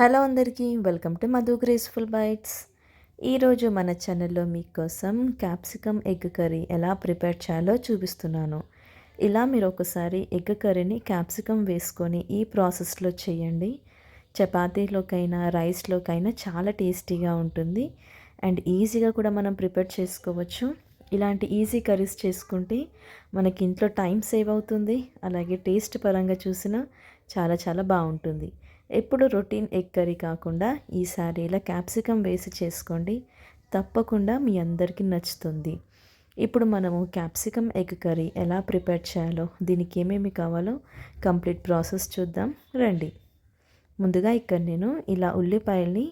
Hello అందరికీ welcome to Madhu graceful bytes. ఈరోజు మన ఛానల్లో మీకోసం క్యాప్సికమ్ ఎగ్ కర్రీ ఎలా ప్రిపేర్ చేయాలో చూపిస్తున్నాను. ఇలా మీరు ఒకసారి ఎగ్ కర్రీని క్యాప్సికమ్ వేసుకొని ఈ ప్రాసెస్లో చేయండి. చపాతీలోకైనా రైస్లోకైనా చాలా టేస్టీగా ఉంటుంది అండ్ ఈజీగా కూడా మనం ప్రిపేర్ చేసుకోవచ్చు. ఇలాంటి ఈజీ కర్రీస్ చేసుకుంటే మనకి ఇంట్లో టైం సేవ్ అవుతుంది, అలాగే టేస్ట్ పరంగా చూసినా చాలా చాలా బాగుంటుంది. ఎప్పుడు రొటీన్ ఎగ్ కర్రీ కాకుండా ఈసారి ఇలా క్యాప్సికమ్ వేసి చేసుకోండి, తప్పకుండా మీ అందరికీ నచ్చుతుంది. ఇప్పుడు మనము క్యాప్సికమ్ ఎగ్ కర్రీ ఎలా ప్రిపేర్ చేయాలో, దీనికి ఏమేమి కావాలో కంప్లీట్ ప్రాసెస్ చూద్దాం రండి. ముందుగా ఇక్కడ నేను ఇలా ఉల్లిపాయల్ని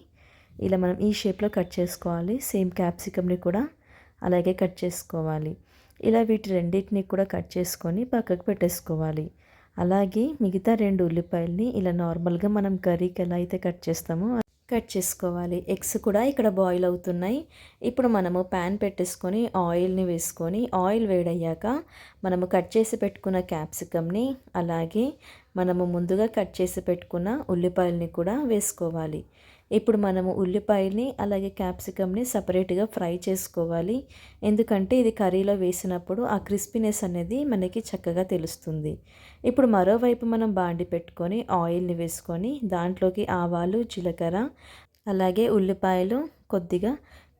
ఇలా మనం ఈ షేప్లో కట్ చేసుకోవాలి. సేమ్ క్యాప్సికమ్ని కూడా అలాగే కట్ చేసుకోవాలి. ఇలా వీటి రెండింటిని కూడా కట్ చేసుకొని పక్కకు పెట్టేసుకోవాలి. అలాగే మిగతా 2 ఉల్లిపాయల్ని ఇలా నార్మల్గా మనం కర్రీకి ఎలా అయితే కట్ చేస్తామో కట్ చేసుకోవాలి. ఎగ్స్ కూడా ఇక్కడ బాయిల్ అవుతున్నాయి. ఇప్పుడు మనము ప్యాన్ పెట్టేసుకొని ఆయిల్ని వేసుకొని ఆయిల్ వేడయ్యాక మనము కట్ చేసి పెట్టుకున్న క్యాప్సికమ్ని అలాగే మనము ముందుగా కట్ చేసి పెట్టుకున్న ఉల్లిపాయల్ని కూడా వేసుకోవాలి. ఇప్పుడు మనము ఉల్లిపాయల్ని అలాగే క్యాప్సికమ్ని సపరేట్గా ఫ్రై చేసుకోవాలి. ఎందుకంటే ఇది కర్రీలో వేసినప్పుడు ఆ క్రిస్పీనెస్ అనేది మనకి చక్కగా తెలుస్తుంది. ఇప్పుడు మరోవైపు మనం బాండి పెట్టుకొని ఆయిల్ని వేసుకొని దాంట్లోకి ఆవాలు, జీలకర్ర అలాగే ఉల్లిపాయలు, కొద్దిగా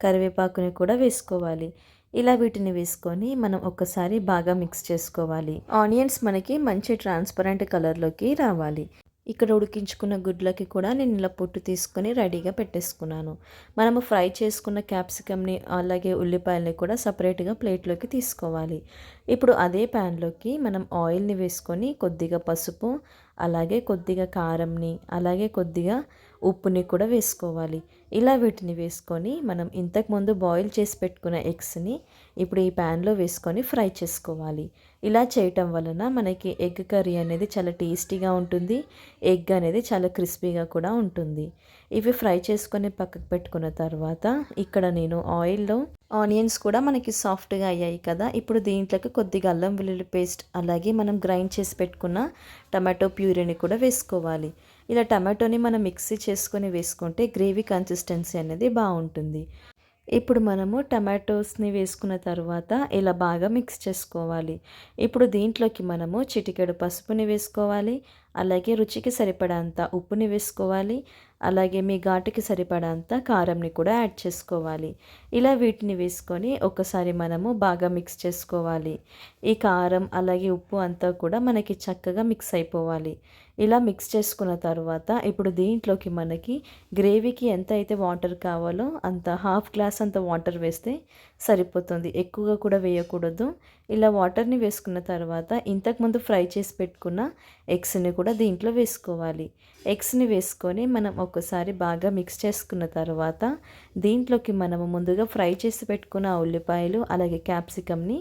కరివేపాకుని కూడా వేసుకోవాలి. ఇలా వీటిని వేసుకొని మనం ఒక్కసారి బాగా మిక్స్ చేసుకోవాలి. ఆనియన్స్ మనకి మంచి ట్రాన్స్పరెంట్ కలర్లోకి రావాలి. ఇక్కడ ఉడికించుకున్న గుడ్లకి కూడా నేను ఇలా పొట్టు తీసుకొని రెడీగా పెట్టేసుకున్నాను. మనము ఫ్రై చేసుకున్న క్యాప్సికమ్ని అలాగే ఉల్లిపాయల్ని కూడా సపరేట్గా ప్లేట్లోకి తీసుకోవాలి. ఇప్పుడు అదే ప్యాన్లోకి మనం ఆయిల్ని వేసుకొని కొద్దిగా పసుపు అలాగే కొద్దిగా కారంని అలాగే కొద్దిగా ఉప్పుని కూడా వేసుకోవాలి. ఇలా వీటిని వేసుకొని మనం ఇంతకుముందు బాయిల్ చేసి పెట్టుకున్న ఎగ్స్ని ఇప్పుడు ఈ ప్యాన్లో వేసుకొని ఫ్రై చేసుకోవాలి. ఇలా చేయటం వలన మనకి ఎగ్ కర్రీ అనేది చాలా టేస్టీగా ఉంటుంది, ఎగ్ అనేది చాలా క్రిస్పీగా కూడా ఉంటుంది. ఇవి ఫ్రై చేసుకొని పక్కకు పెట్టుకున్న తర్వాత ఇక్కడ నేను ఆయిల్లో ఆనియన్స్ కూడా మనకి సాఫ్ట్గా అయ్యాయి కదా, ఇప్పుడు దీంట్లోకి కొద్దిగా అల్లం వెల్లుల్లి పేస్ట్ అలాగే మనం గ్రైండ్ చేసి పెట్టుకున్న టమాటో ప్యూరీని కూడా వేసుకోవాలి. ఇలా టమాటోని మనం మిక్సీ చేసుకొని వేసుకుంటే గ్రేవీ కన్సిస్టెన్సీ అనేది బాగుంటుంది. ఇప్పుడు మనము టమాటోస్ని వేసుకున్న తర్వాత ఇలా బాగా మిక్స్ చేసుకోవాలి. ఇప్పుడు దీంట్లోకి మనము చిటికెడు పసుపుని వేసుకోవాలి, అలాగే రుచికి సరిపడంత ఉప్పుని వేసుకోవాలి, అలాగే మీ ఘాటుకి సరిపడంత కారంని కూడా యాడ్ చేసుకోవాలి. ఇలా వీటిని వేసుకొని ఒకసారి మనము బాగా మిక్స్ చేసుకోవాలి. ఈ కారం అలాగే ఉప్పు అంతా కూడా మనకి చక్కగా మిక్స్ అయిపోవాలి. ఇలా మిక్స్ చేసుకున్న తర్వాత ఇప్పుడు దీంట్లోకి మనకి గ్రేవీకి ఎంత అయితే వాటర్ కావాలో అంత హాఫ్ గ్లాస్ అంత వాటర్ వేస్తే సరిపోతుంది, ఎక్కువగా కూడా వేయకూడదు. ఇలా వాటర్ని వేసుకున్న తర్వాత ఇంతకుముందు ఫ్రై చేసి పెట్టుకున్న ఎగ్స్ని కూడా దీంట్లో వేసుకోవాలి. ఎగ్స్ని వేసుకొని మనం ఒకసారి బాగా మిక్స్ చేసుకున్న తర్వాత దీంట్లోకి మనము ముందుగా ఫ్రై చేసి పెట్టుకున్న ఉల్లిపాయలు అలాగే క్యాప్సికమ్ని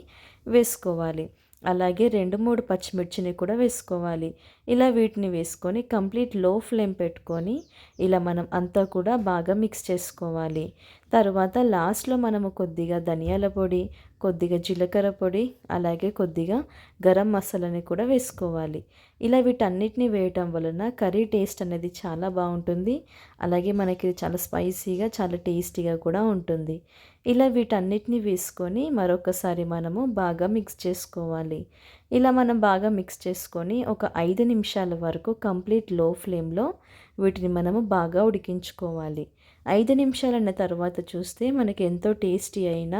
వేసుకోవాలి. అలాగే 2-3 పచ్చిమిర్చిని కూడా వేసుకోవాలి. ఇలా వీటిని వేసుకొని కంప్లీట్ లో ఫ్లేమ్ పెట్టుకొని ఇలా మనం అంతా కూడా బాగా మిక్స్ చేసుకోవాలి. తర్వాత లాస్ట్లో మనము కొద్దిగా ధనియాల పొడి, కొద్దిగా జీలకర్ర పొడి అలాగే కొద్దిగా గరం మసాలాని కూడా వేసుకోవాలి. ఇలా వీటన్నిటిని వేయటం వలన కర్రీ టేస్ట్ అనేది చాలా బాగుంటుంది, అలాగే మనకి చాలా స్పైసీగా చాలా టేస్టీగా కూడా ఉంటుంది. ఇలా వీటన్నిటిని వేసుకొని మరొకసారి మనము బాగా మిక్స్ చేసుకోవాలి. ఇలా మనం బాగా మిక్స్ చేసుకొని ఒక 5 నిమిషాల వరకు కంప్లీట్ లో ఫ్లేమ్లో వీటిని మనము బాగా ఉడికించుకోవాలి. 5 నిమిషాలన్న తర్వాత చూస్తే మనకి ఎంతో టేస్టీ అయిన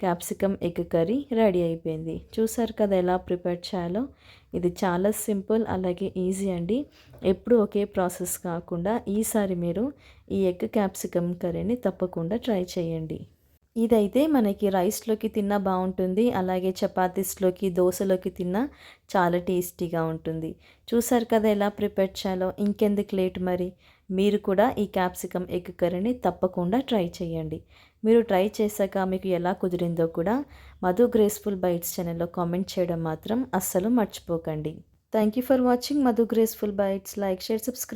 క్యాప్సికమ్ ఎగ్ కర్రీ రెడీ అయిపోయింది. చూసారు కదా ఎలా ప్రిపేర్ చేయాలో. ఇది చాలా సింపుల్ అలాగే ఈజీ అండి. ఎప్పుడు ఒకే ప్రాసెస్ కాకుండా ఈసారి మీరు ఈ ఎగ్ క్యాప్సికమ్ కర్రీని తప్పకుండా ట్రై చేయండి. ఇదైతే మనకి రైస్లోకి తిన్నా బాగుంటుంది, అలాగే చపాతీస్లోకి దోశలోకి తిన్నా చాలా టేస్టీగా ఉంటుంది. చూసారు కదా ఎలా ప్రిపేర్ చేయాలో. ఇంకెందుకు లేట్ మరి, మీరు కూడా ఈ క్యాప్సికమ్ ఎగ్ కర్రీని తప్పకుండా ట్రై చేయండి. మీరు ట్రై చేశాక మీకు ఎలా కుదిరిందో కూడా మధు గ్రేస్ఫుల్ బైట్స్ ఛానల్లో కామెంట్ చేయడం మాత్రం అస్సలు మర్చిపోకండి. Thank you for watching Madhu graceful bytes. Like, share, subscribe.